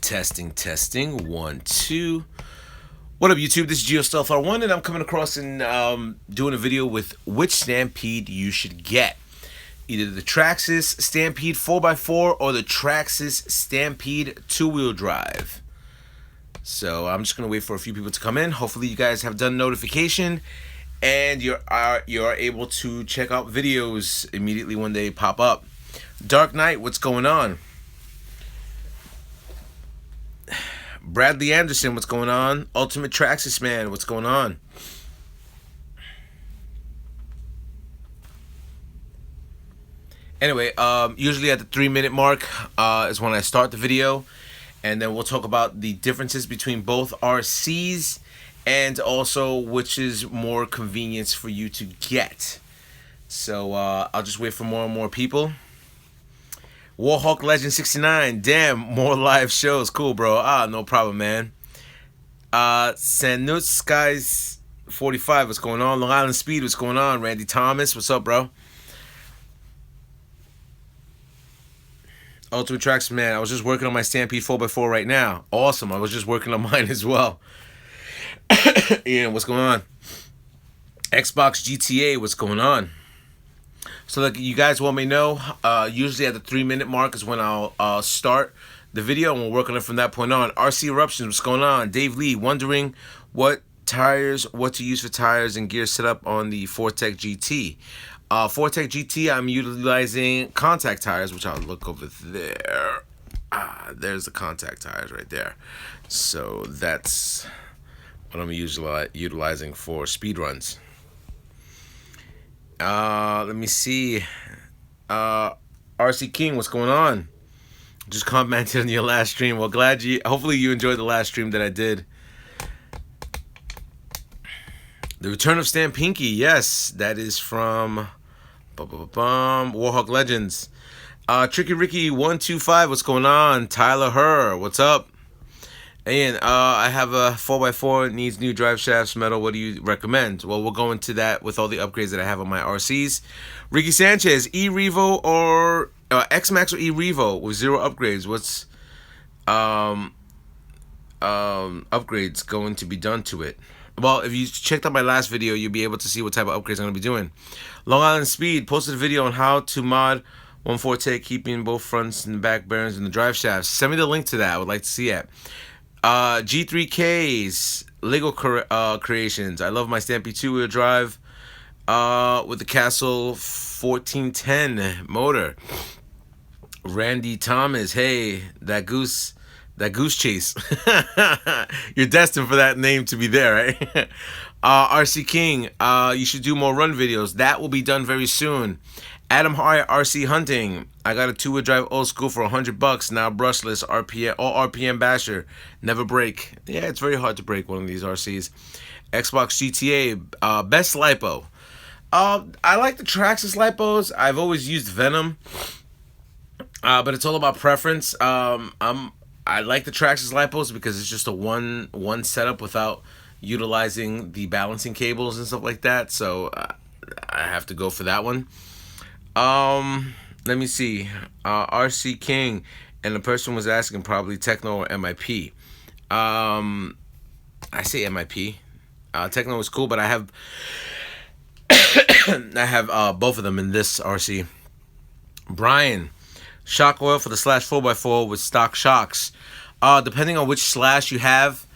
Testing, testing, 1, 2. What up, YouTube? This is GeoStealth1, and I'm coming across and doing a video with which Stampede you should get. Either the Traxxas Stampede 4x4 or the Traxxas Stampede 2-wheel drive. So I'm just going to wait for a few people to come in. Hopefully you guys have done notification and you are able to check out videos immediately when they pop up. Dark Knight, what's going on? Bradley Anderson, what's going on? Ultimate Traxxas Man, what's going on? Anyway, usually at the 3-minute mark is when I start the video, and then we'll talk about the differences between both RCs and also which is more convenience for you to get. So I'll just wait for more and more people. Warhawk Legend 69, damn, more live shows, cool, bro. No problem, man. Sanuts Skies 45, what's going on? Long Island Speed, what's going on? Randy Thomas, what's up, bro? Ultimate Tracks, man, I was just working on my Stampede 4x4 right now. Awesome, I was just working on mine as well. Ian, what's going on? Xbox GTA, what's going on? So like you guys well may know, usually at the 3-minute mark is when I'll start the video, and we'll work on it from that point on. RC Eruptions, what's going on? Dave Lee, wondering what to use for tires and gear setup on the Fortec GT. Fortec GT, I'm utilizing contact tires, which I'll look over there. There's the contact tires right there. So that's what I'm utilizing for speed runs. Let me see. RC King, what's going on? Just commented on your last stream. Well, hopefully you enjoyed the last stream that I did. The Return of Stampinky, yes, that is from Warhawk Legends. Tricky Ricky 125, what's going on? Tyler Herr, what's up? And I have a 4x4, needs new drive shafts, metal. What do you recommend? Well, we'll go into that with all the upgrades that I have on my RCs. Ricky Sanchez, E-Revo or X-Max or E-Revo with 0 upgrades. What's upgrades going to be done to it? Well, if you checked out my last video, you'll be able to see what type of upgrades I'm going to be doing. Long Island Speed posted a video on how to mod 140, keeping both fronts and back bearings in the drive shafts. Send me the link to that. I would like to see it. G3Ks, Lego Creations. I love my Stampede 2-wheel drive with the Castle 1410 motor. Randy Thomas, hey, that goose chase. You're destined for that name to be there, right? RC King, you should do more run videos. That will be done very soon. Adam Hart, RC Hunting. I got a 2-wheel drive old school for $100 now, brushless RPM, all RPM basher, never break. Yeah, it's very hard to break one of these RCs. Xbox GTA, best LiPo. I like the Traxxas LiPos. I've always used Venom, but it's all about preference. I like the Traxxas LiPos because it's just a one setup without utilizing the balancing cables and stuff like that. So I have to go for that one. Let me see. RC King, and the person was asking probably Techno or MIP. I say MIP. Techno is cool, but I have I have both of them in this RC. Brian, shock oil for the Slash 4x4 with stock shocks. Depending on which Slash you have,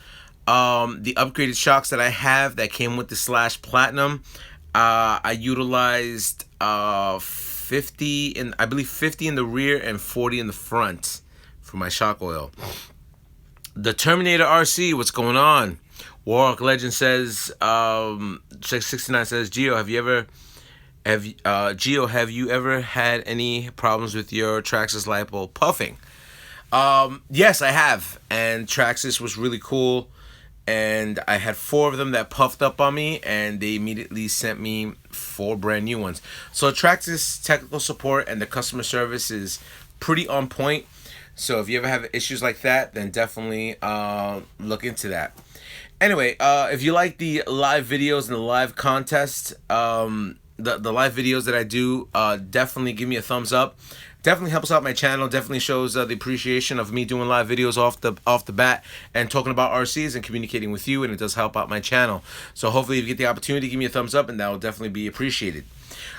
the upgraded shocks that I have that came with the Slash Platinum, I utilized 50 in, I believe 50 in the rear and 40 in the front for my shock oil. The Terminator RC, what's going on? Warhawk Legend says, 69 says, Geo, have you ever had any problems with your Traxxas LiPo puffing? Yes, I have, and Traxxas was really cool. And I had 4 of them that puffed up on me, and they immediately sent me 4 brand new ones. So Traxxas technical support and the customer service is pretty on point. So if you ever have issues like that, then definitely look into that. Anyway, if you like the live videos and the live contest, the live videos that I do, definitely give me a thumbs up. Definitely helps out my channel. Definitely shows the appreciation of me doing live videos off the bat and talking about RCs and communicating with you, and it does help out my channel. So hopefully, if you get the opportunity, give me a thumbs up, and that will definitely be appreciated.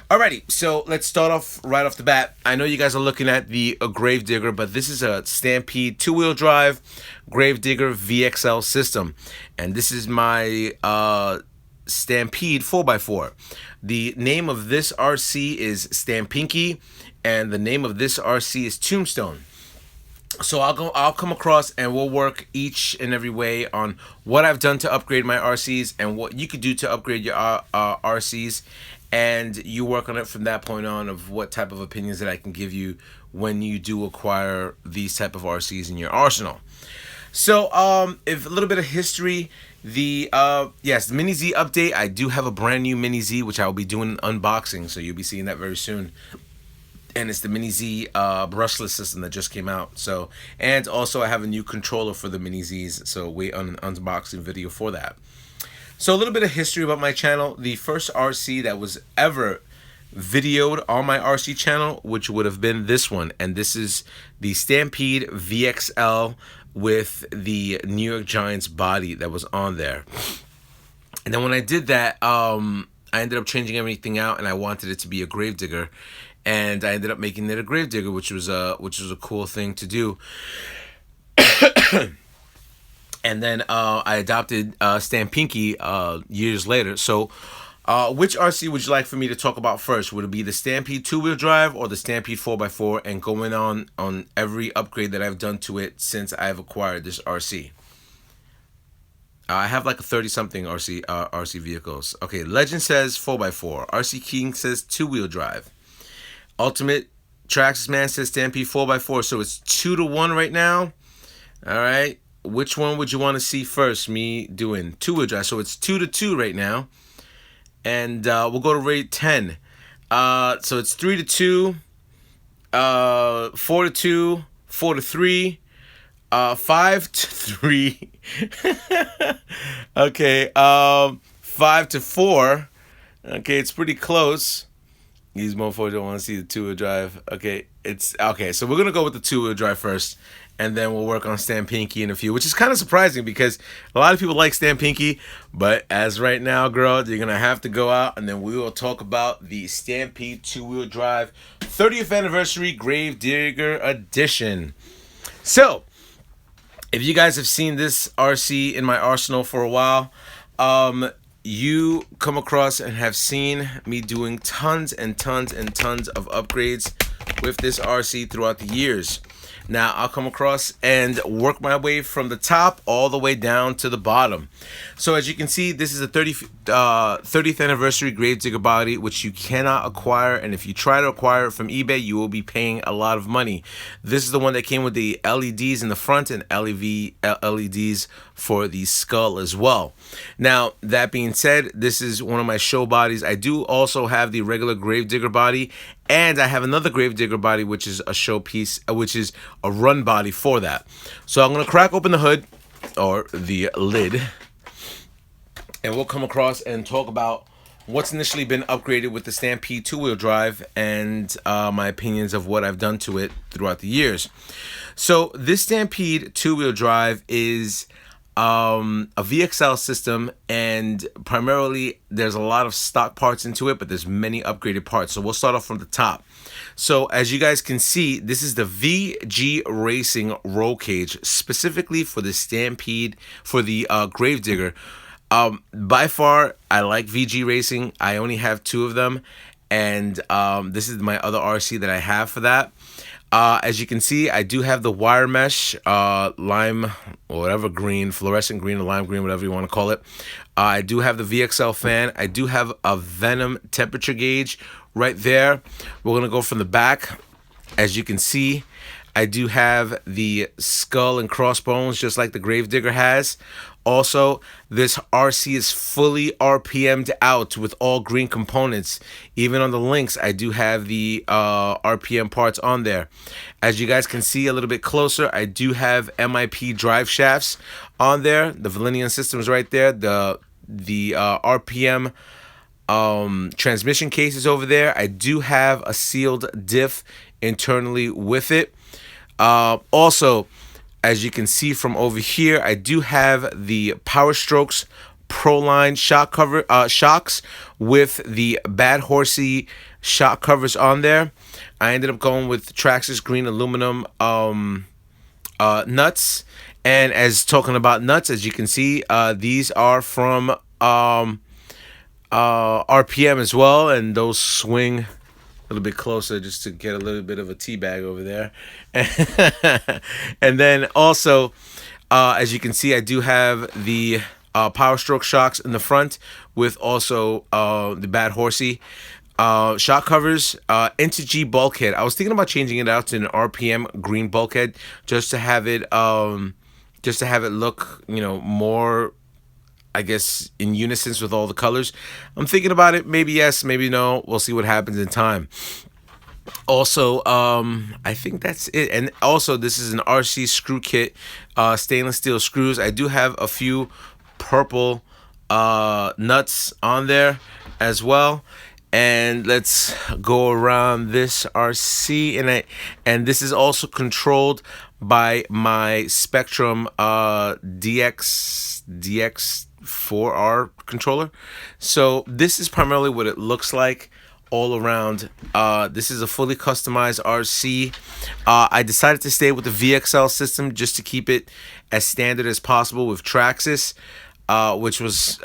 Alrighty, so let's start off right off the bat. I know you guys are looking at the Gravedigger, but this is a Stampede 2-wheel drive Gravedigger VXL system, and this is my Stampede 4x4. The name of this RC is STAMPINKY, and the name of this RC is TOMESTONE. So I'll come across and we'll work each and every way on what I've done to upgrade my RCs and what you could do to upgrade your RCs, and you work on it from that point on of what type of opinions that I can give you when you do acquire these type of RCs in your arsenal. So if a little bit of history, the Mini Z update, I do have a brand new Mini Z which I will be doing an unboxing, so you'll be seeing that very soon. And it's the Mini Z brushless system that just came out. So, and also I have a new controller for the Mini Zs, so wait on an unboxing video for that. So a little bit of history about my channel. The first RC that was ever videoed on my RC channel, which would have been this one, and this is the Stampede VXL with the New York Giants body that was on there. And then when I did that, I ended up changing everything out, and I wanted it to be a Gravedigger, and I ended up making it a Gravedigger, which was a cool thing to do. And then I adopted Stampinky years later. So which RC would you like for me to talk about first? Would it be the Stampede 2-wheel drive or the Stampede 4x4, and going on every upgrade that I've done to it since I've acquired this RC? I have like a 30-something RC vehicles. Okay, Legend says 4x4. RC King says 2-wheel drive. Ultimate Traxxas Man says Stampede 4x4. So it's 2-1 right now. All right. Which one would you want to see first? Me doing 2-wheel drive. So it's 2-2 right now. And we'll go to rate 10. So it's 3-2, 4-2, 4-3, 5-3. Okay, 5-4. Okay, it's pretty close. These motherfuckers don't want to see the 2-wheel drive. Okay, it's okay. So we're gonna go with the 2-wheel drive first, and then we'll work on Stampinky in a few, which is kind of surprising because a lot of people like Stampinky, but as right now, girl, you're gonna have to go out, and then we will talk about the Stampede 2-wheel drive 30th anniversary Gravedigger edition. So, if you guys have seen this RC in my arsenal for a while, you come across and have seen me doing tons and tons and tons of upgrades with this RC throughout the years. Now I'll come across and work my way from the top all the way down to the bottom. So as you can see, this is a 30th anniversary Gravedigger body, which you cannot acquire, and if you try to acquire it from eBay, you will be paying a lot of money. This is the one that came with the LEDs in the front and LEDs for the skull as well. Now that being said, this is one of my show bodies. I do also have the regular Gravedigger body, and I have another Gravedigger body, which is a showpiece, which is a run body for that. So I'm going to crack open the hood, or the lid, and we'll come across and talk about what's initially been upgraded with the Stampede 2-wheel drive and my opinions of what I've done to it throughout the years. So this Stampede 2-wheel drive is a VXL system, and primarily there's a lot of stock parts into it, but there's many upgraded parts. So we'll start off from the top. So as you guys can see, this is the VG Racing roll cage, specifically for the Stampede, for the Gravedigger. By far, I like VG Racing. I only have 2 of them, and this is my other RC that I have for that. As you can see, I do have the wire mesh, lime, or whatever green, fluorescent green or lime green, whatever you want to call it. I do have the VXL fan. I do have a Venom temperature gauge right there. We're going to go from the back. As you can see, I do have the skull and crossbones, just like the Gravedigger has. Also, this RC is fully RPM'd out with all green components. Even on the links, I do have the RPM parts on there. As you guys can see a little bit closer, I do have MIP drive shafts on there. The Velineon system is right there. The RPM transmission cases over there. I do have a sealed diff internally with it. Also, as you can see from over here, I do have the Power Strokes Proline shock cover shocks with the Bad Horsey shock covers on there. I ended up going with Traxxas green aluminum nuts. And as talking about nuts, as you can see, these are from RPM as well, and those swing a little bit closer just to get a little bit of a tea bag over there. And then also, as you can see, I do have the Power Stroke shocks in the front with also the Bad Horsey shock covers. G bulkhead. I was thinking about changing it out to an RPM green bulkhead just to have it look, you know, more, I guess, in unison with all the colors. I'm thinking about it. Maybe yes, maybe no. We'll see what happens in time. Also, I think that's it. And also, this is an RC screw kit, stainless steel screws. I do have a few purple nuts on there as well. And let's go around this RC, and this is also controlled by my Spectrum DX4R controller. So this is primarily what it looks like all around. This is a fully customized RC. I decided to stay with the VXL system just to keep it as standard as possible with Traxxas, which was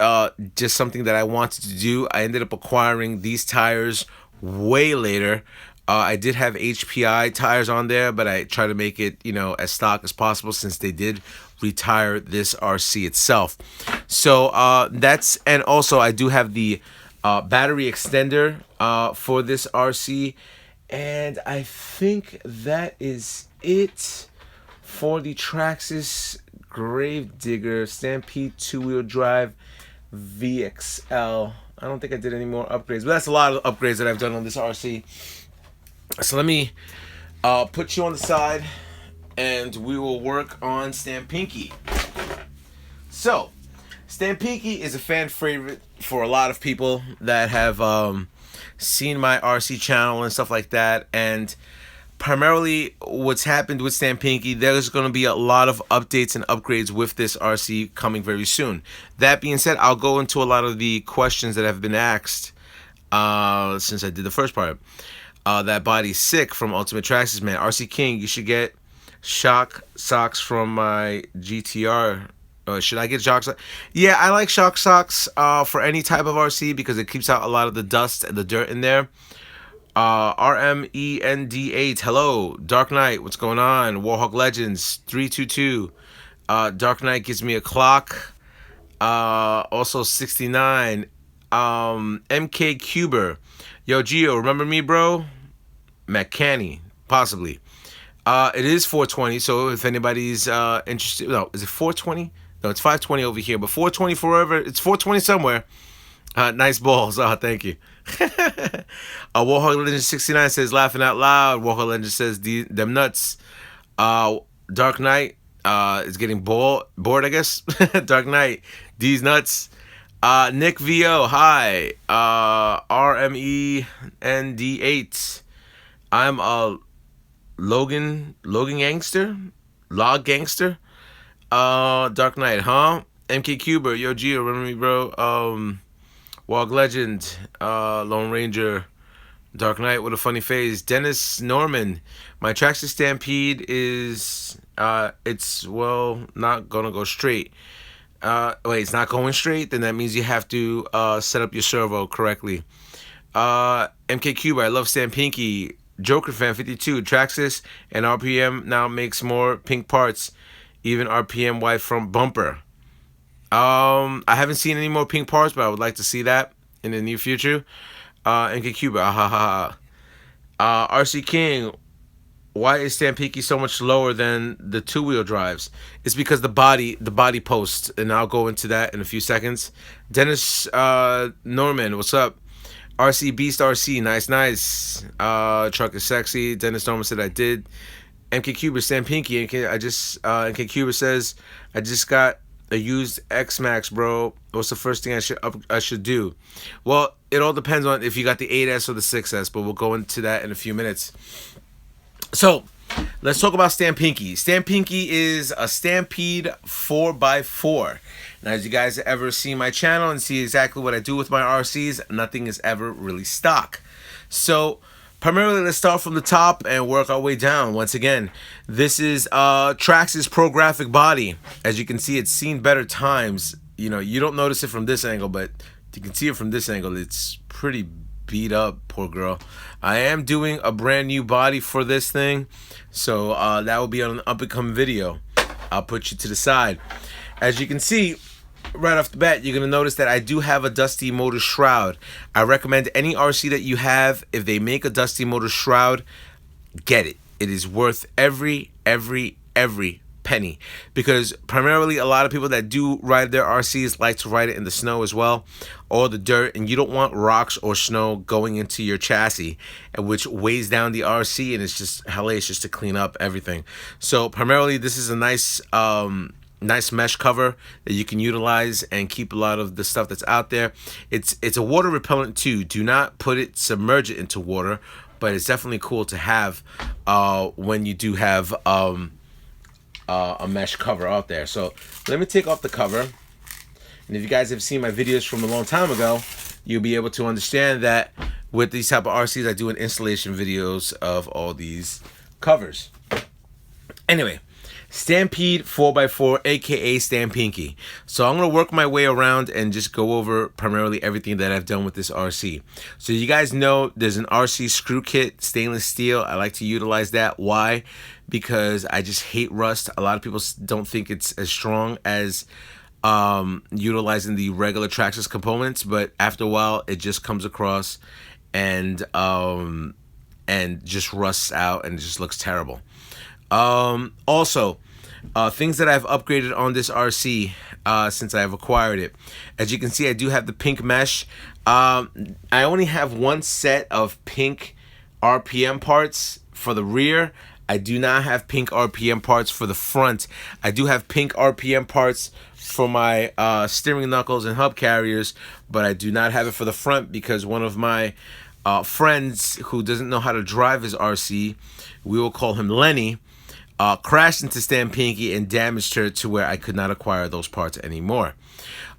just something that I wanted to do. I ended up acquiring these tires way later. I did have HPI tires on there, but I try to make it, you know, as stock as possible since they did retire this RC itself. So that's, and also I do have the battery extender for this RC, and I think that is it for the Traxxas Gravedigger Stampede 2-wheel drive VXL. I don't think I did any more upgrades, but that's a lot of upgrades that I've done on this RC. So let me put you on the side, and we will work on Stampinky. So, Stampinky is a fan favorite for a lot of people that have seen my RC channel and stuff like that. And primarily what's happened with Stampinky, there's going to be a lot of updates and upgrades with this RC coming very soon. That being said, I'll go into a lot of the questions that have been asked since I did the first part. That body's sick from Ultimate Traxxas, man. RC King, you should get shock socks from my GTR. Should I get shock socks? Yeah, I like shock socks for any type of RC because it keeps out a lot of the dust and the dirt in there. RMEND8, hello. Dark Knight, what's going on? Warhawk Legends 322. Dark Knight gives me a clock. Also 69. MK Cuber. Yo, Gio, remember me, bro? McCanny, possibly. It is 420, so if anybody's interested, no, is it 420? No, it's 520 over here, but 420 forever. It's 420 somewhere. Nice balls. Oh, thank you. Warhawk Legend 69 says, laughing out loud. Warhawk Legend says, them nuts. Dark Knight is getting bored, I guess. Dark Knight, these nuts. Nick VO, hi. RMEND8. I'm a Logan gangster? Log gangster? Dark Knight, huh? MK Cuber, yo Gio, remember me, bro? Walk Legend, Lone Ranger, Dark Knight with a funny face. Dennis Norman, my Traxxas Stampede is, it's, well, not gonna go straight. Wait, it's not going straight? Then that means you have to set up your servo correctly. MK Cuber, I love Stampinky. Joker Fan 52, Traxxas and RPM now makes more pink parts. Even RPM white from bumper. I haven't seen any more pink parts, but I would like to see that in the near future. MK Cuba, RC King, why is Stampinky so much lower than the two-wheel drives? It's because the body post, and I'll go into that in a few seconds. Dennis Norman, what's up? RC Beast RC, nice. Truck is sexy. Dennis Norman said I did. MK Cuba, Stampinky, MK Cuba says I just got a used X-Max, bro, what's the first thing I should do? Well, it all depends on if you got the 8S or the 6S, but we'll go into that in a few minutes. So, let's talk about Stampinky. Stampinky is a Stampede 4x4. Now, as you guys ever see my channel and see exactly what I do with my RCs, nothing is ever really stock. So, primarily, let's start from the top and work our way down. Once again, this is Traxxas Pro Graphic Body. As you can see, it's seen better times. You know, you don't notice it from this angle, but you can see it from this angle. It's pretty beat up, poor girl. I am doing a brand new body for this thing, so that will be on an up-and-coming video. I'll put you to the side. As you can see, right off the bat, you're going to notice that I do have a Dusty Motor shroud. I recommend any RC that you have, if they make a Dusty Motor shroud, get it. It is worth every penny, because primarily a lot of people that do ride their RCs like to ride it in the snow as well, or the dirt, and you don't want rocks or snow going into your chassis, which weighs down the RC, and it's just hellacious to clean up everything. So primarily this is a nice mesh cover that you can utilize and keep a lot of the stuff that's out there. It's a water repellent too. Do not submerge it into water, but it's definitely cool to have when you do have a mesh cover out there. So let me take off the cover, and if you guys have seen my videos from a long time ago, you'll be able to understand that with these type of RCs, I do an installation videos of all these covers. Anyway, Stampede 4x4, aka Stampinky. So I'm going to work my way around and just go over primarily everything that I've done with this RC. So you guys know there's an RC screw kit, stainless steel. I like to utilize that. Why? Because I just hate rust. A lot of people don't think it's as strong as utilizing the regular Traxxas components, but after a while it just comes across and just rusts out and it just looks terrible. Also, things that I've upgraded on this RC since I've acquired it. As you can see, I do have the pink mesh. I only have one set of pink RPM parts for the rear. I do not have pink RPM parts for the front. I do have pink RPM parts for my steering knuckles and hub carriers, but I do not have it for the front because one of my friends who doesn't know how to drive his RC, we will call him Lenny, crashed into Stampinky and damaged her to where I could not acquire those parts anymore.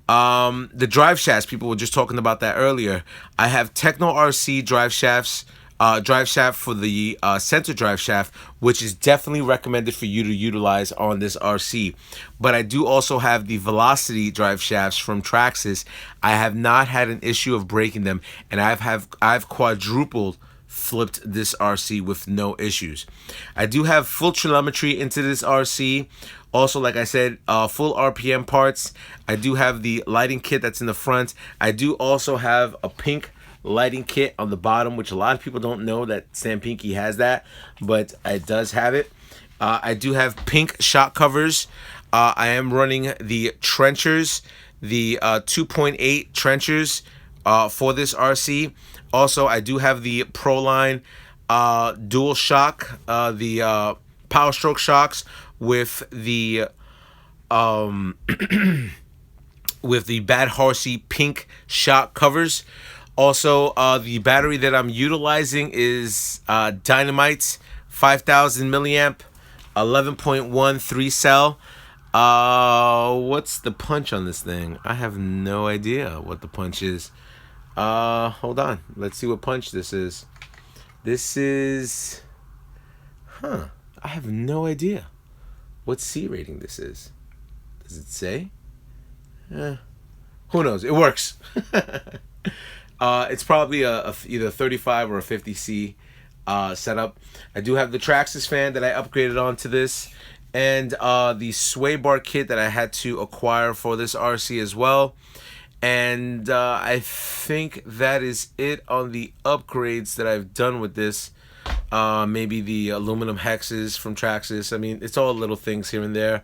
The drive shafts, people were just talking about that earlier. I have Techno RC drive shafts, drive shaft for the center drive shaft, which is definitely recommended for you to utilize on this RC. But I do also have the Velocity drive shafts from Traxxas. I have not had an issue of breaking them, and I've quadrupled flipped this RC with no issues. I do have full telemetry into this RC. Also, like I said, full RPM parts. I do have the lighting kit that's in the front. I do also have a pink lighting kit on the bottom, which a lot of people don't know that Stampinky has that, but it does have it. I do have pink shock covers. I am running the trenchers, the 2.8 trenchers for this RC. Also, I do have the Proline dual shock, the Power Stroke shocks with the with the Bad Horsey pink shock covers. Also, the battery that I'm utilizing is Dynamite's 5000 milliamp, 11.13 cell. What's the punch on this thing? I have no idea what the punch is. Hold on. Let's see what punch this is. This is... I have no idea what C rating this is. Does it say? Who knows? It works. It's probably either 35 or a 50C setup. I do have the Traxxas fan that I upgraded onto this, and the sway bar kit that I had to acquire for this RC as well. And I think that is it on the upgrades that I've done with this. Maybe the aluminum hexes from Traxxas. I mean, it's all little things here and there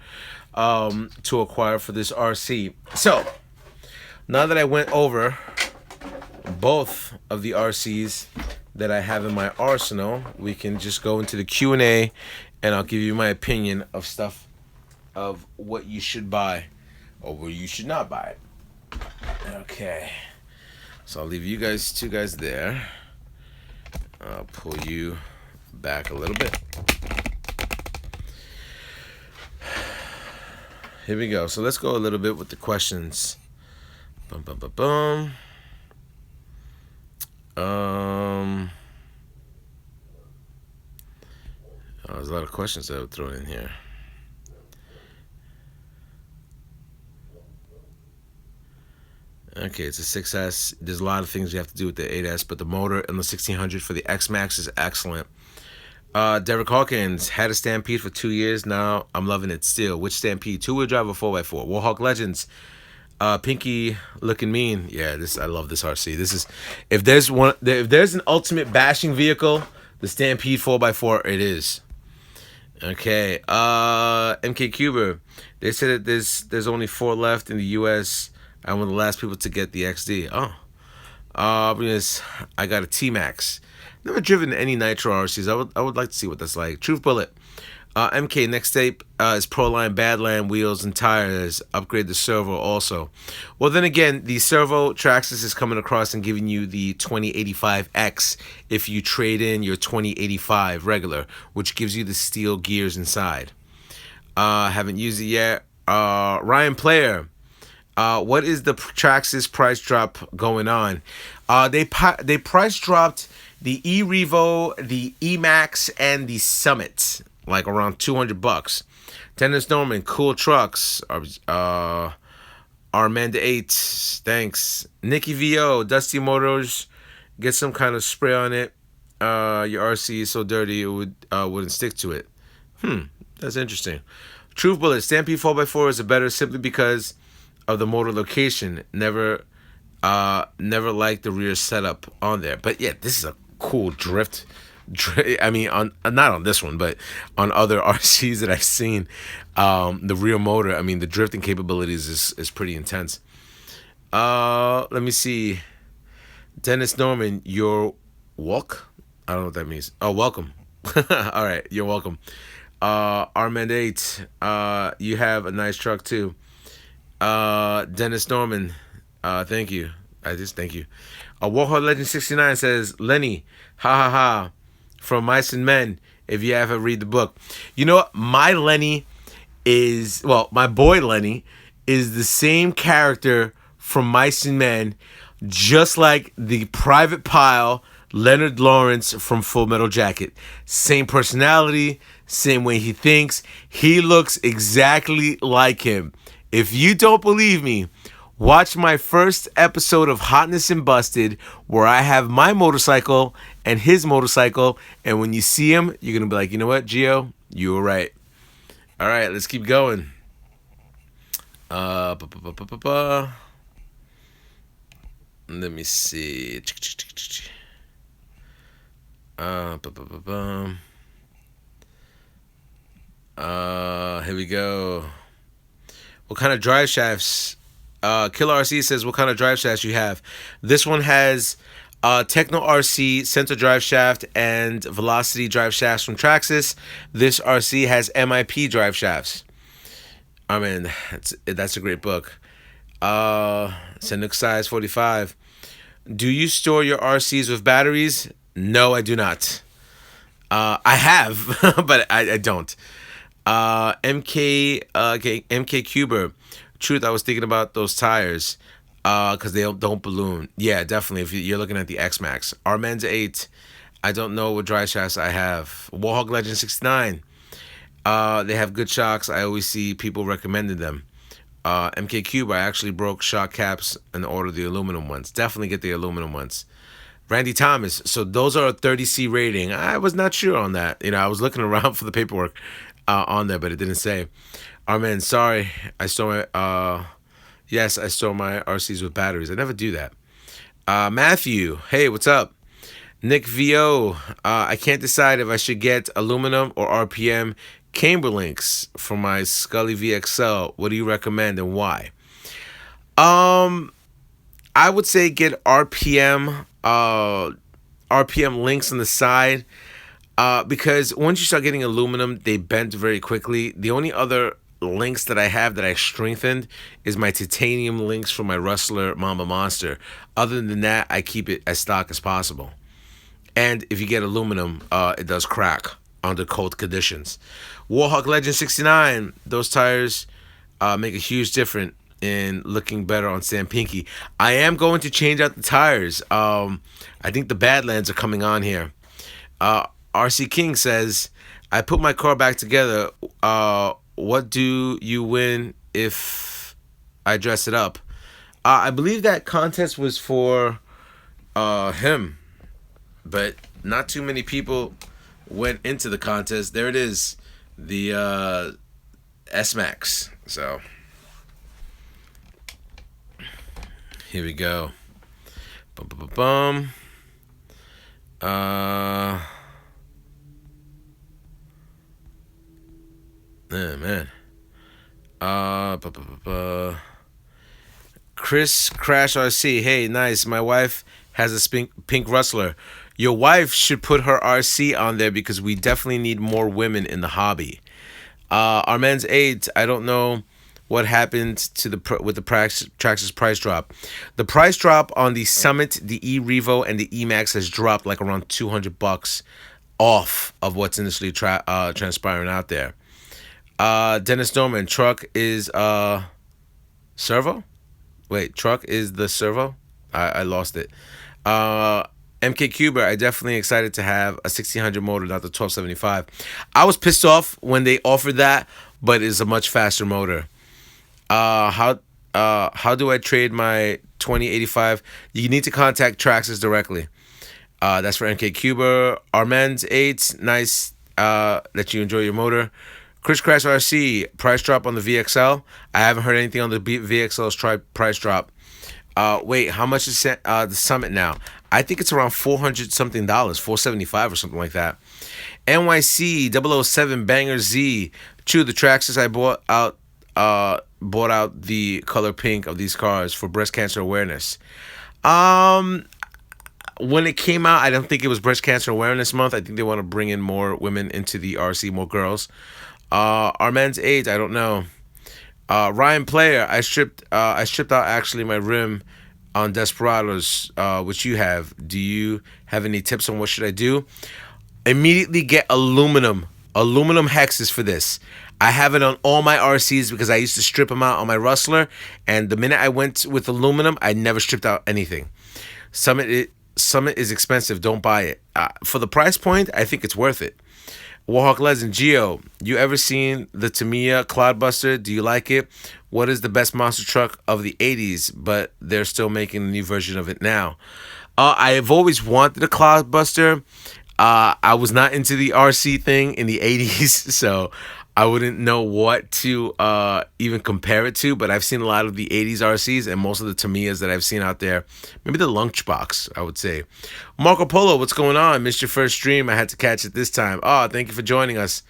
to acquire for this RC. So, now that I went over both of the RCs that I have in my arsenal, we can just go into the Q&A, and I'll give you my opinion of stuff, of what you should buy or where you should not buy it. Okay, so I'll leave you guys, two guys there. I'll pull you back a little bit. Here we go. So let's go a little bit with the questions. Bum, bum, bum, bum. There's a lot of questions that I would throw in here. Okay, it's a 6S. There's a lot of things you have to do with the 8S, but the motor and the 1600 for the X-Max is excellent. Derek Hawkins had a Stampede for 2 years. Now I'm loving it still. Which Stampede? 2-wheel drive or 4x4? Warhawk Legends. Pinky looking mean. Yeah, I love this RC. This is, if there's an ultimate bashing vehicle, the Stampede 4x4 it is. Okay. MK Cuber. They said that there's only 4 left in the US. I'm one of the last people to get the XD. Because I got a T-Max. Never driven any Nitro RCs. I would like to see what that's like. Truth Bullet. MK, next tape is Proline Badland wheels and tires. Upgrade the servo also. Well, then again, the servo Traxxas is coming across and giving you the 2085X if you trade in your 2085 regular, which gives you the steel gears inside. Haven't used it yet. Ryan Player. What is the Traxxas price drop going on? They price dropped the E-Revo, the E-Max, and the Summit, like around $200. Dennis Norman, Cool Trucks, Armanda 8, thanks. Nikki VO, Dusty Motors, get some kind of spray on it. Your RC is so dirty it wouldn't stick to it. That's interesting. Truth Bullet, Stampede 4x4 is better simply because of the motor location. Never liked the rear setup on there, but yeah, this is a cool drift. I mean, not on this one, but on other RCs that I've seen, the rear motor, I mean, the drifting capabilities is pretty intense. Let me see. Dennis Norman, you're walk? I don't know what that means. Oh, welcome. All right, you're welcome. Armand 8, you have a nice truck too. Dennis Norman, thank you. Thank you. Warhol Legend 69 says, Lenny, ha ha ha, from Mice and Men, if you ever read the book. You know what? My boy Lenny is the same character from Mice and Men, just like the Private Pile, Leonard Lawrence from Full Metal Jacket. Same personality, same way he thinks. He looks exactly like him. If you don't believe me, watch my first episode of Hotness and Busted, where I have my motorcycle and his motorcycle, and when you see him, you're going to be like, you know what, Gio? You were right. All right, let's keep going. Let me see. Here we go. What kind of drive shafts? Killer RC says, what kind of drive shafts you have? This one has Techno RC center drive shaft and Velocity drive shafts from Traxxas. This RC has MIP drive shafts. I mean, that's a great book. Senuk Size 45. Do you store your RCs with batteries? No, I do not. I have, but I don't. MK Cuber. Truth, I was thinking about those tires because they don't balloon. Yeah, definitely. If you're looking at the X-Max. Armanda 8. I don't know what drive shafts I have. Warhawk Legend 69. They have good shocks. I always see people recommending them. MK Cube, I actually broke shock caps and ordered the aluminum ones. Definitely get the aluminum ones. Randy Thomas. So those are a 30C rating. I was not sure on that. I was looking around for the paperwork on there, but it didn't say. Armin, sorry. I store my RCs with batteries. I never do that. Matthew, hey, what's up? Nick VO, I can't decide if I should get aluminum or RPM camber links for my Scully VXL. What do you recommend and why? I would say get RPM links on the side, because once you start getting aluminum, they bend very quickly. The only other links that I have that I strengthened is my titanium links from my Rustler Mamba Monster. Other than that, I keep it as stock as possible. And if you get aluminum, it does crack under cold conditions. Warhawk Legend 69, those tires make a huge difference in looking better on Stampinky. I am going to change out the tires. I think the Badlands are coming on here. RC King says, I put my car back together. What do you win if I dress it up? I believe that contest was for him, but not too many people went into the contest. There it is, the S-Max. So here we go. Bum, bum, bum, bum. Oh, man. Chris Crash RC. Hey, nice. My wife has a pink Rustler. Your wife should put her RC on there because we definitely need more women in the hobby. Our men's 8. I don't know what happened to with the Traxxas price drop. The price drop on the Summit, the E-Revo, and the E-Max has dropped like around $200 off of what's initially transpiring out there. Dennis Norman, truck is servo? Wait, truck is the servo? I lost it. MK Cuber, I definitely excited to have a 1600 motor, not the 1275. I was pissed off when they offered that, but it's a much faster motor. How do I trade my 2085? You need to contact Traxxas directly. That's for MK Cuber. Armand's 8, nice that you enjoy your motor. Chris Crash RC, price drop on the VXL. I haven't heard anything on the VXL's price drop. Wait, how much is the Summit now? I think it's around $400 something, $475 or something like that. NYC 007 Banger Z. True, the Traxxas I bought out the color pink of these cars for breast cancer awareness. When it came out, I don't think it was breast cancer awareness month. I think they want to bring in more women into the RC, more girls. Our men's 8, I don't know. Ryan Player, I stripped out actually my rim on Desperados, which you have. Do you have any tips on what should I do? Immediately get aluminum hexes for this. I have it on all my RCs because I used to strip them out on my Rustler, and the minute I went with aluminum, I never stripped out anything. Summit is expensive. Don't buy it. For the price point, I think it's worth it. Warhawk Legend, Geo, you ever seen the Tamiya Cloudbuster? Do you like it? What is the best monster truck of the 80s, but they're still making a new version of it now? I have always wanted a Cloudbuster. I was not into the RC thing in the 80s, so I wouldn't know what to even compare it to, but I've seen a lot of the 80s RCs and most of the Tamiyas that I've seen out there. Maybe the Lunchbox, I would say. Marco Polo, what's going on? Missed your first stream. I had to catch it this time. Oh, thank you for joining us.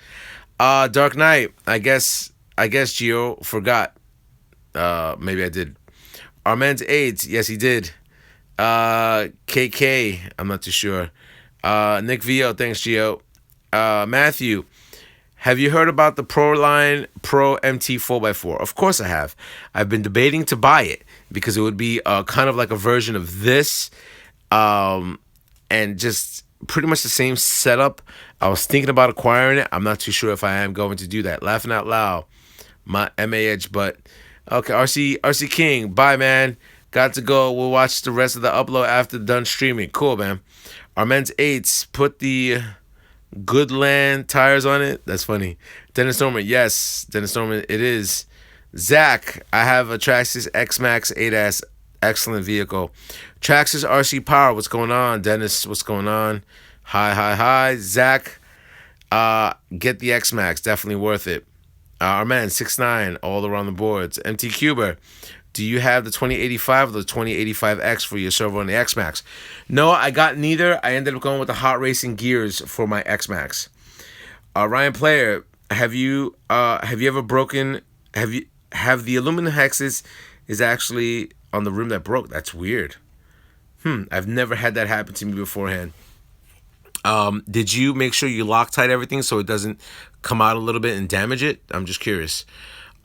Dark Knight, I guess Gio forgot. Maybe I did. Armand's AIDS, yes, he did. KK, I'm not too sure. Nick Vio, thanks, Gio. Matthew, have you heard about the Proline Pro MT 4x4? Of course I have. I've been debating to buy it because it would be kind of like a version of this, and just pretty much the same setup. I was thinking about acquiring it. I'm not too sure if I am going to do that. Laughing out loud, my MAH, but okay. RC King, bye, man. Got to go. We'll watch the rest of the upload after done streaming. Cool, man. Our men's 8s, put the Goodland tires on it. That's funny. Dennis Norman, yes. Dennis Norman, it is. Zach, I have a Traxxas X-Max 8S. Excellent vehicle. Traxxas RC Power, what's going on? Dennis, what's going on? Hi. Zach, get the X-Max. Definitely worth it. Our man, 6'9", all around the boards. MT Cuber, do you have the 2085 or the 2085X for your servo on the X-Max? No, I got neither. I ended up going with the hot racing gears for my X-Max. Ryan Player, have you ever broken? Have the aluminum hexes is actually on the rim that broke? That's weird. I've never had that happen to me beforehand. Did you make sure you Loctite everything so it doesn't come out a little bit and damage it? I'm just curious.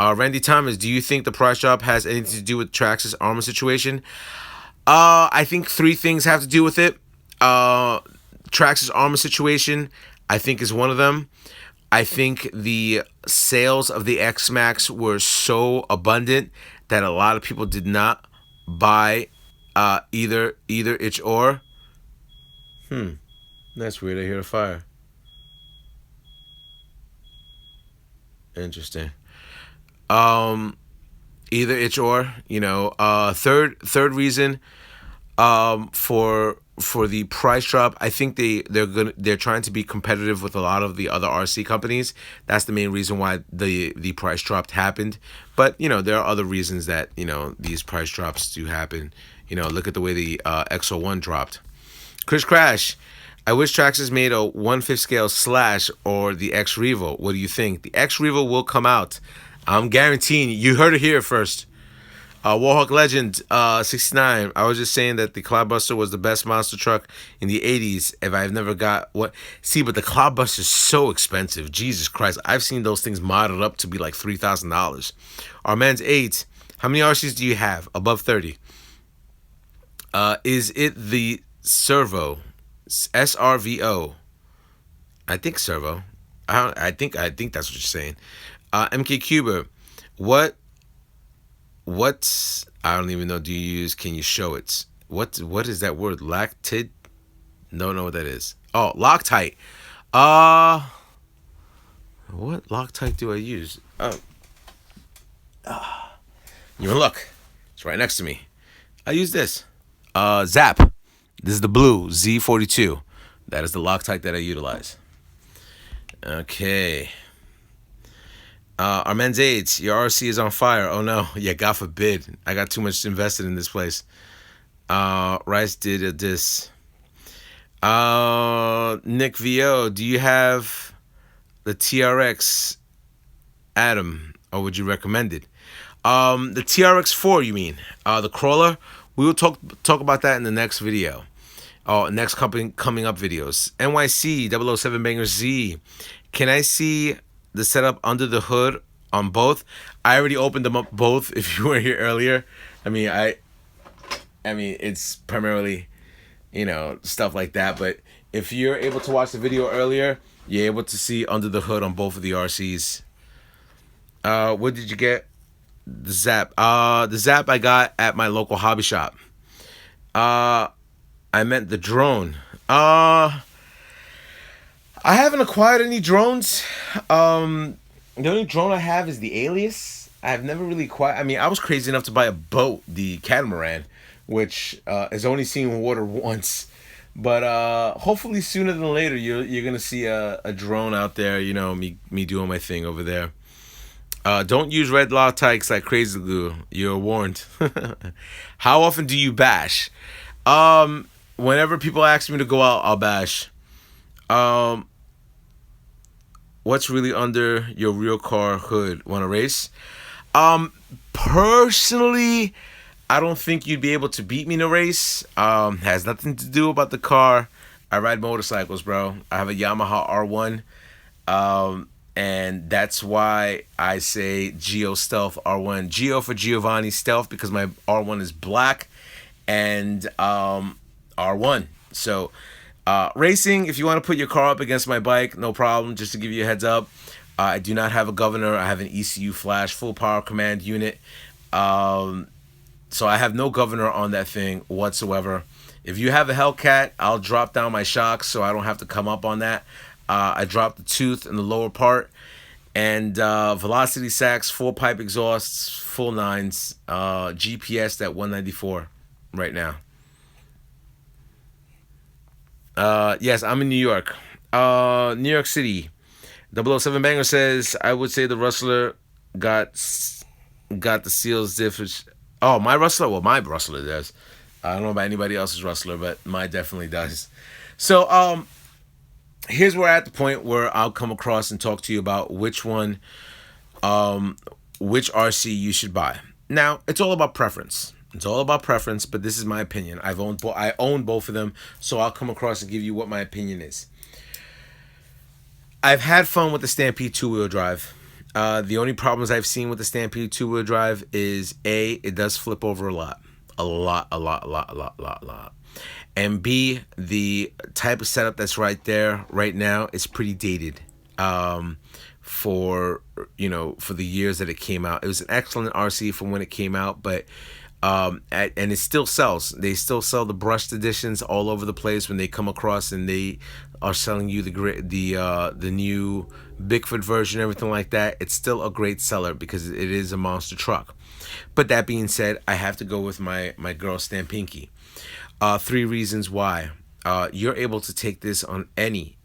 Randy Thomas, do you think the price drop has anything to do with Traxxas armor situation? I think three things have to do with it. Traxxas armor situation, I think, is one of them. I think the sales of the X Max were so abundant that a lot of people did not buy either itch or. That's weird. I hear a fire. Interesting. Um, Either itch or, third reason for the price drop. I think they're trying to be competitive with a lot of the other RC companies. That's the main reason why the price drop happened. But there are other reasons that these price drops do happen. Look at the way the XO1 dropped. Chris Crash, I wish Traxxas made a 1/5 scale slash or the X Revo. What do you think? The X Revo will come out. I'm guaranteeing you. You heard it here first. Warhawk Legend 69. I was just saying that the Cloudbuster was the best monster truck in the 80s. If I've never got what. See, but the Cloudbuster is so expensive. Jesus Christ. I've seen those things modded up to be like $3,000. Our man's 8. How many RCs do you have? Above 30. Is it the Servo? SRVO. I think Servo. I think that's what you're saying. MK Cuber. What I don't even know. Do you use? Can you show it? What is that word? Lactid? No, know what that is. Oh, Loctite. What Loctite do I use? Oh, you're in luck. It's right next to me. I use this. Zap. This is the blue Z42. That is the Loctite that I utilize. Okay. Our men's aids. Your RC is on fire. Oh no. Yeah, God forbid. I got too much invested in this place. Rice did a diss. Nick VO, do you have the TRX Adam, or would you recommend it? The TRX 4, you mean? The crawler? We will talk about that in the next video. Next coming up videos. NYC 007 Banger Z. Can I see the setup under the hood on both? I already opened them up both. If you were here earlier, I mean, it's primarily, stuff like that. But if you're able to watch the video earlier, you're able to see under the hood on both of the RCs. What did you get? The Zap. The Zap I got at my local hobby shop. I meant the drone. I haven't acquired any drones. The only drone I have is the Alias. I've never really acquired. I mean, I was crazy enough to buy a boat, the Catamaran, which has only seen water once. But hopefully sooner than later, you're gonna see a drone out there. Me doing my thing over there. Don't use red Loctites like crazy glue. You're warned. How often do you bash? Whenever people ask me to go out, I'll bash. What's really under your real car hood? Want to race? Personally, I don't think you'd be able to beat me in a race. Has nothing to do about the car. I ride motorcycles, bro. I have a Yamaha R1. And that's why I say Geo Stealth R1. Geo for Giovanni, Stealth because my R1 is black, and R1. So racing, if you want to put your car up against my bike, no problem. Just to give you a heads up, I do not have a governor. I have an ECU flash, full power command unit. So I have no governor on that thing whatsoever. If you have a Hellcat, I'll drop down my shocks so I don't have to come up on that. I dropped the tooth in the lower part, and velocity sacks, 4-pipe exhausts, full 9s, GPS at 194 right now. Yes, I'm in New York. New York City. 007 Banger says, I would say the Rustler got the seals different. Oh, my Rustler? Well, my Rustler does. I don't know about anybody else's Rustler, but mine definitely does. So, here's where we're at the point where I'll come across and talk to you about which one, which RC you should buy. Now, it's all about preference. It's all about preference, but this is my opinion. I own both of them, so I'll come across and give you what my opinion is. I've had fun with the Stampede 2-wheel drive. The only problems I've seen with the Stampede two-wheel drive is A, it does flip over a lot. A lot, a lot, a lot, a lot, a lot, a lot. And B, the type of setup that's right there right now is pretty dated. For for the years that it came out, it was an excellent RC from when it came out, but and it still sells. They still sell the brushed editions all over the place when they come across, and they are selling you the new Bigfoot version, everything like that. It's still a great seller because it is a monster truck. But that being said, I have to go with my girl Stampinky. Three reasons why. You're able to take this on any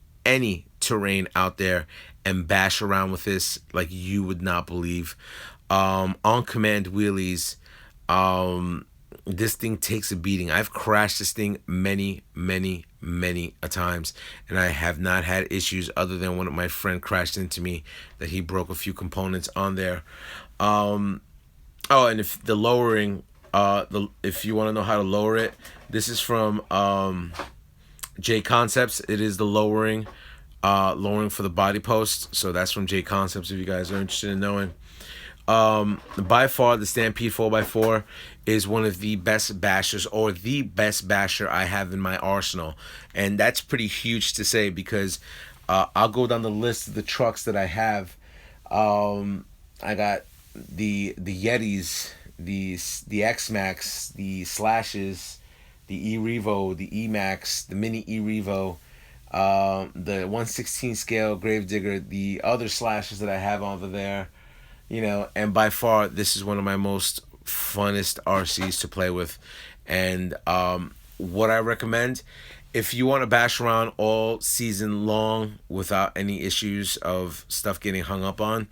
terrain out there and bash around with this like you would not believe. On command wheelies, this thing takes a beating. I've crashed this thing many a times, and I have not had issues other than when my friend crashed into me that he broke a few components on there. Oh, and if the lowering, if you want to know how to lower it, this is from J Concepts. It is the lowering for the body post. So that's from J Concepts if you guys are interested in knowing. By far, the Stampede 4x4 is one of the best bashers, or the best basher I have in my arsenal. And that's pretty huge to say because I'll go down the list of the trucks that I have. I got the Yetis, the X-Max, the Slashes, the E-Revo, the E-Max, the Mini E-Revo, the 1/16 scale Gravedigger, the other Slashes that I have over there, and by far this is one of my most funnest RCs to play with. And what I recommend, if you want to bash around all season long without any issues of stuff getting hung up on,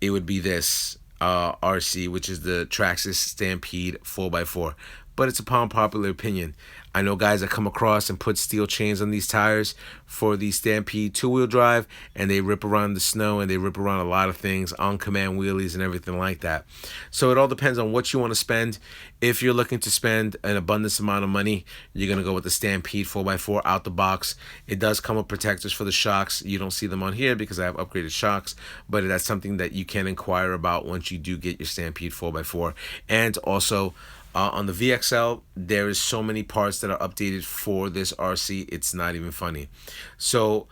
it would be this RC, which is the Traxxas Stampede 4x4. But it's upon popular opinion. I know guys that come across and put steel chains on these tires for the Stampede two-wheel drive, and they rip around the snow and they rip around a lot of things, on command wheelies and everything like that. So it all depends on what you want to spend. If you're looking to spend an abundance amount of money, you're going to go with the Stampede 4x4 out the box. It does come with protectors for the shocks. You don't see them on here because I have upgraded shocks, but that's something that you can inquire about once you do get your Stampede 4x4. And also, on the VXL, there is so many parts that are updated for this RC, it's not even funny. So,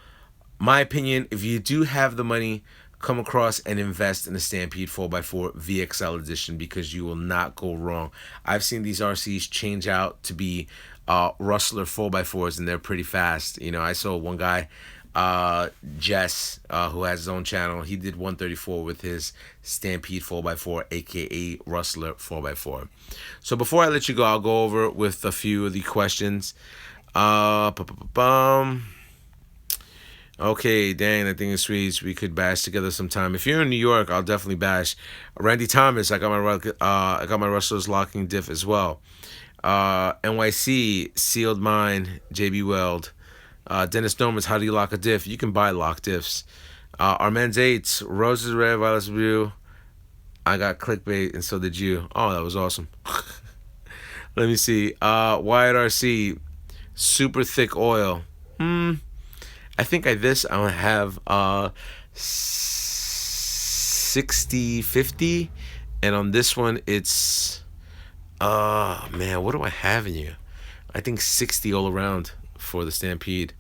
my opinion, if you do have the money, come across and invest in a Stampede 4x4 VXL edition because you will not go wrong. I've seen these RCs change out to be Rustler 4x4s, and they're pretty fast. I saw one guy, Jess, who has his own channel, he did 134 with his Stampede 4x4, aka Rustler 4x4. So before I let you go, I'll go over with a few of the questions. Okay, dang, I think it's sweet. We could bash together sometime. If you're in New York, I'll definitely bash. Randy Thomas, I got my Rustler's locking diff as well. NYC, Sealed Mine, JB Weld. Dennis Norman's, how do you lock a diff? You can buy lock diffs. Armand's 8, Roses Red, Violet's Blue. I got clickbait, and so did you. Oh, that was awesome. Let me see. Wyatt RC, super thick oil. I think I have 60/50, and on this one it's man, what do I have in you? I think 60 all around for the Stampede.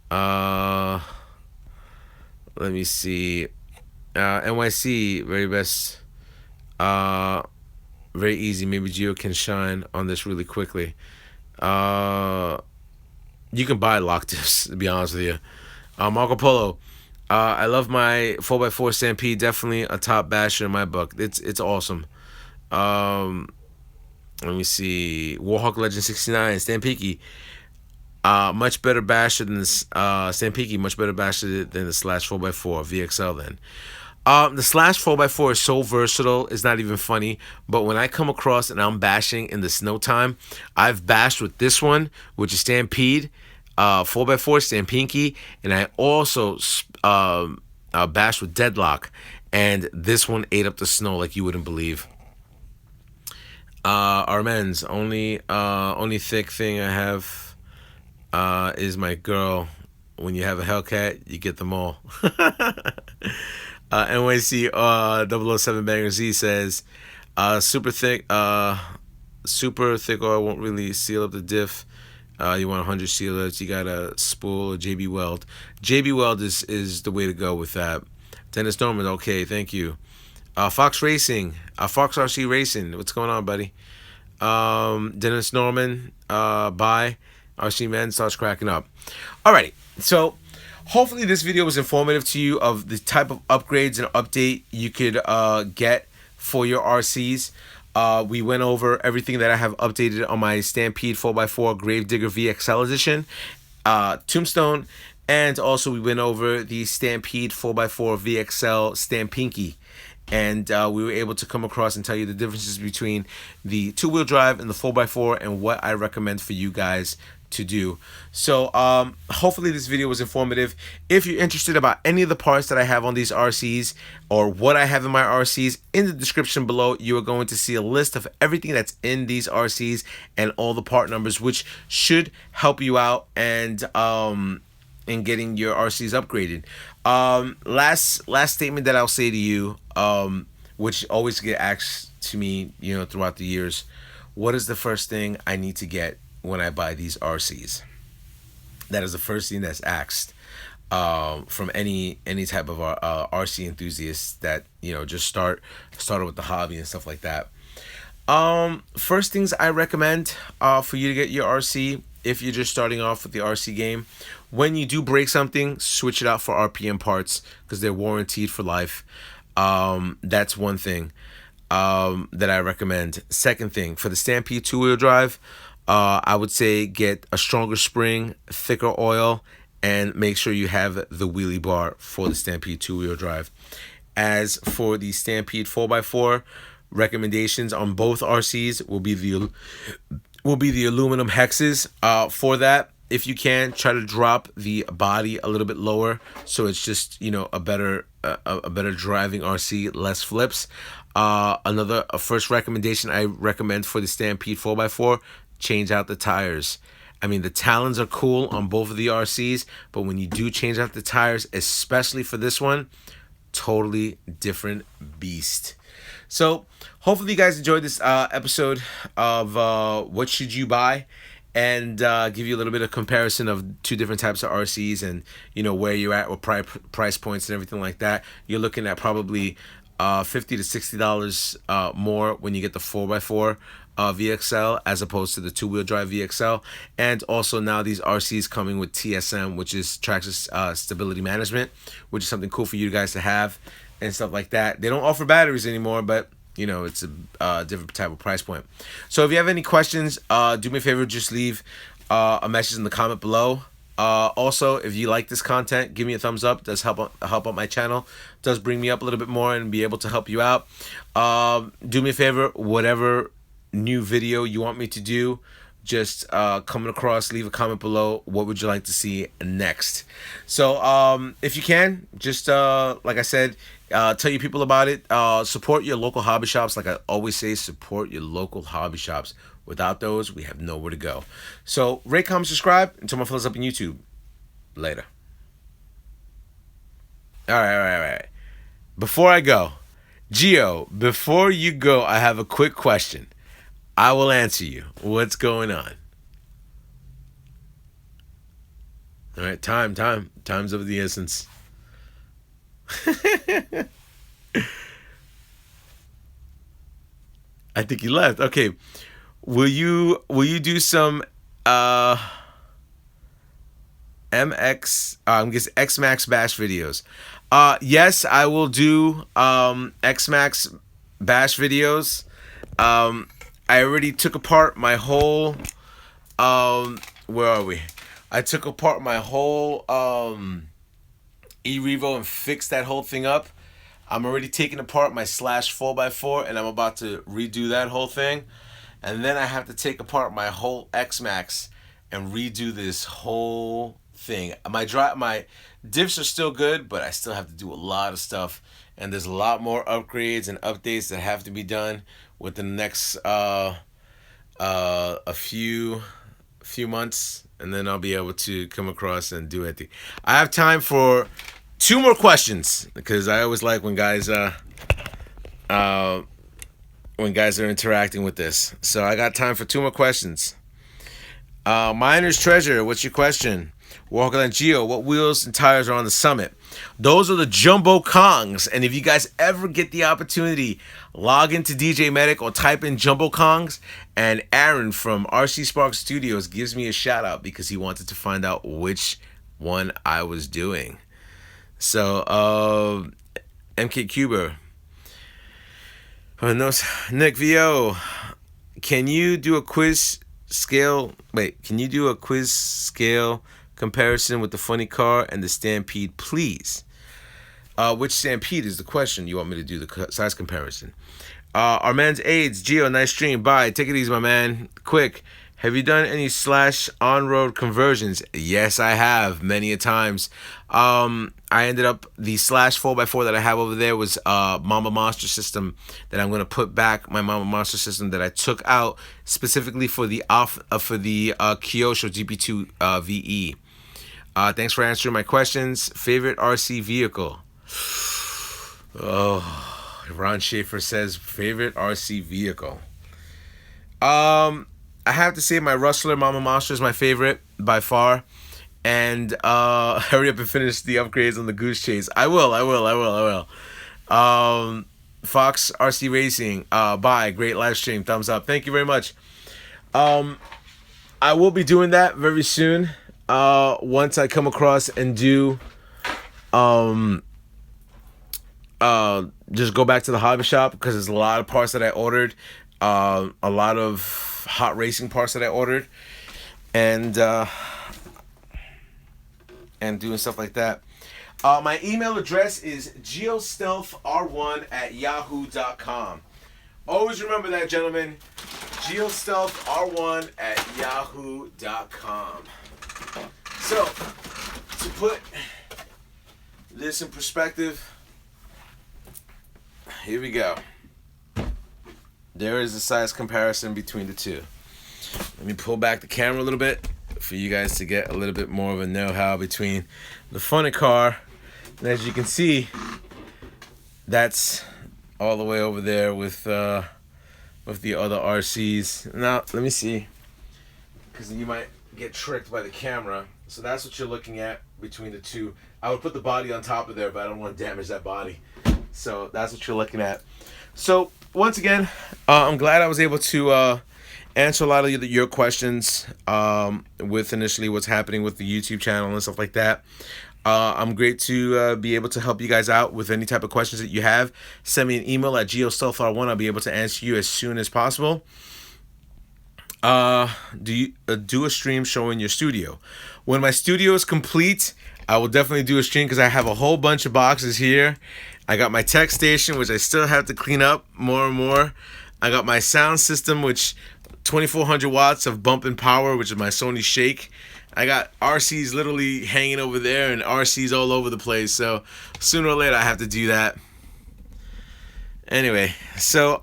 Let me see. NYC, very best. Very easy. Maybe Geo can shine on this really quickly. You can buy lock diffs, to be honest with you. Marco Polo, I love my 4x4 Stampede. Definitely a top basher in my book. It's awesome. Let me see. Warhawk Legend 69, Stampinky. Much better basher than this. Stampinky, much better basher than the Slash 4x4 VXL then. The Slash 4x4 is so versatile, it's not even funny. But when I come across and I'm bashing in the snow time, I've bashed with this one, which is Stampede, 4x4 Stampinky, and I also bashed with Deadlock. And this one ate up the snow like you wouldn't believe. Armen's, only thick thing I have is my girl. When you have a Hellcat, you get them all. NYC 007 Banger Z says, super thick oil won't really seal up the diff. You want 100 sealers. You got a spool or JB Weld. JB Weld is the way to go with that. Dennis Norman, okay, thank you. Fox Racing, Fox RC Racing. What's going on, buddy? Dennis Norman, bye. RC Man starts cracking up. Alrighty, so hopefully this video was informative to you of the type of upgrades and update you could get for your RCs. We went over everything that I have updated on my Stampede 4x4 Gravedigger VXL edition, Tombstone, and also we went over the Stampede 4x4 VXL Stampinky. And we were able to come across and tell you the differences between the two-wheel drive and the 4x4 and what I recommend for you guys to do. So hopefully this video was informative. If you're interested about any of the parts that I have on these RCs or what I have in my RCs, in the description below you are going to see a list of everything that's in these RCs and all the part numbers, which should help you out and in getting your RCs upgraded. Last statement that I'll say to you, which always get asked to me, throughout the years, what is the first thing I need to get when I buy these RCs? That is the first thing that's asked from any type of RC enthusiasts that just started with the hobby and stuff like that. First things I recommend for you to get your RC, if you're just starting off with the RC game, when you do break something, switch it out for RPM parts because they're warranted for life. That's one thing that I recommend. Second thing, for the Stampede 2-wheel drive, I would say get a stronger spring, thicker oil, and make sure you have the wheelie bar for the Stampede 2-wheel drive. As for the Stampede 4x4, recommendations on both RCs will be the aluminum hexes. For that, if you can, try to drop the body a little bit lower so it's just a better driving RC, less flips. A first recommendation I recommend for the Stampede 4x4, change out the tires. I mean, the talons are cool on both of the RCs, but when you do change out the tires, especially for this one, totally different beast. So hopefully you guys enjoyed this episode of what should you buy, and give you a little bit of comparison of two different types of RCs and where you're at with price points and everything like that. You're looking at probably $50 to $60 more when you get the 4x4 VXL as opposed to the two-wheel drive VXL. And also now these RCs coming with TSM, which is Traxxas Stability Management, which is something cool for you guys to have and stuff like that. They don't offer batteries anymore, but it's a different type of price point. So if you have any questions, do me a favor, just leave a message in the comment below. Also, if you like this content, give me a thumbs up. It does help out my channel. It does bring me up a little bit more and be able to help you out. Do me a favor, whatever new video you want me to do, just coming across, leave a comment below. What would you like to see next? So if you can, just like I said, tell your people about it. Support your local hobby shops. Like I always say, support your local hobby shops. Without those, we have nowhere to go. So rate, comment, subscribe, and turn my fellas up on YouTube. Later. All right. Before I go, Gio, before you go, I have a quick question. I will answer you. What's going on? All right, time's of the essence. I think he left. Okay. Will you do some X Max Bash videos? Yes, I will do X Max Bash videos. I already took apart my whole where are we? I took apart my whole E-Revo and fixed that whole thing up. I'm already taking apart my Slash 4x4 and I'm about to redo that whole thing. And then I have to take apart my whole X-Max and redo this whole thing. My diffs are still good, but I still have to do a lot of stuff. And there's a lot more upgrades and updates that have to be done within the next a few months. And then I'll be able to come across and do it. I have time for 2 more questions, because I always like when guys are interacting with this. So I got time for 2 more questions. Miner's Treasure, what's your question? Walker and Geo, what wheels and tires are on the Summit? Those are the Jumbo Kongs. And if you guys ever get the opportunity, log into DJ Medic or type in Jumbo Kongs. And Aaron from RC Spark Studios gives me a shout out because he wanted to find out which one I was doing. So, MK Cuber. No, Nick VO, can you do a quiz scale? Wait, can you do a quiz scale comparison with the funny car and the Stampede, please? Which Stampede is the question? You want me to do the size comparison? Our man's AIDS, Geo, nice stream. Bye. Take it easy, my man. Quick. Have you done any slash on-road conversions? Yes, I have, many a times. I ended up, the slash 4x4 that I have over there was Mama Monster system that I'm going to put back, my Mama Monster system that I took out specifically for the Kyosho GP2 VE. Thanks for answering my questions. Favorite RC vehicle? Oh, Ron Schaefer says favorite RC vehicle. I have to say my Rustler Mama Monster is my favorite by far. And hurry up and finish the upgrades on the Goose Chase. I will. Fox RC Racing, bye. Great live stream. Thumbs up. Thank you very much. I will be doing that very soon. Once I come across and do just go back to the hobby shop, because there's a lot of parts that I ordered. A lot of hot racing parts that I ordered, and doing stuff like that. My email address is geostealthr1@yahoo.com. Always remember that, gentlemen. geostealthr1@yahoo.com. So, to put this in perspective, here we go. There is a size comparison between the two. Let me pull back the camera a little bit for you guys to get a little bit more of a know-how between the funny car. And as you can see, that's all the way over there with the other RCs. Now, let me see, because you might get tricked by the camera. So that's what you're looking at between the two. I would put the body on top of there, but I don't want to damage that body. So that's what you're looking at. So once again, I'm glad I was able to answer a lot of your questions with initially what's happening with the YouTube channel and stuff like that. I'm great to be able to help you guys out with any type of questions that you have. Send me an email at geostealthr1. I'll be able to answer you as soon as possible. Do a stream showing your studio. When my studio is complete, I will definitely do a stream, because I have a whole bunch of boxes here. I got my tech station, which I still have to clean up more and more. I got my sound system, which 2400 watts of bump and power, which is my Sony Shake. I got RCs literally hanging over there and RCs all over the place. So sooner or later I have to do that. Anyway, so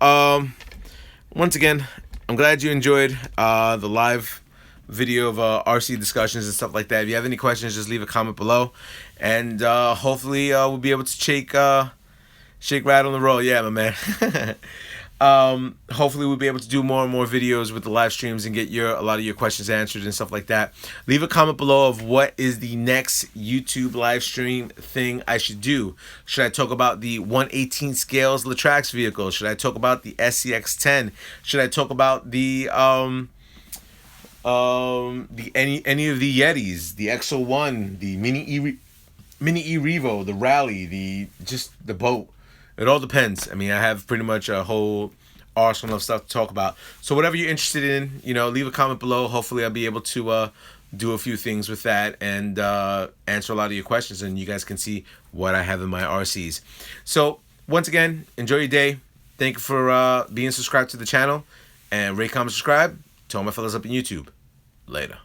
once again, I'm glad you enjoyed the live video of RC discussions and stuff like that. If you have any questions, just leave a comment below, and hopefully we'll be able to shake, rattle, and roll. Yeah, my man. Hopefully we'll be able to do more and more videos with the live streams and get a lot of your questions answered and stuff like that. Leave a comment below of what is the next YouTube live stream thing I should do. Should I talk about the 1/18 scales Traxxas vehicle? Should I talk about the SCX10? Should I talk about the any of the Yetis, the XO1, the Mini E Revo, the Rally, just the boat? It all depends. I mean, I have pretty much a whole arsenal of stuff to talk about. So whatever you're interested in, leave a comment below. Hopefully I'll be able to do a few things with that and answer a lot of your questions, and you guys can see what I have in my RCs. So once again, enjoy your day. Thank you for being subscribed to the channel, and rate, comment, subscribe to all my fellas up in YouTube. Later.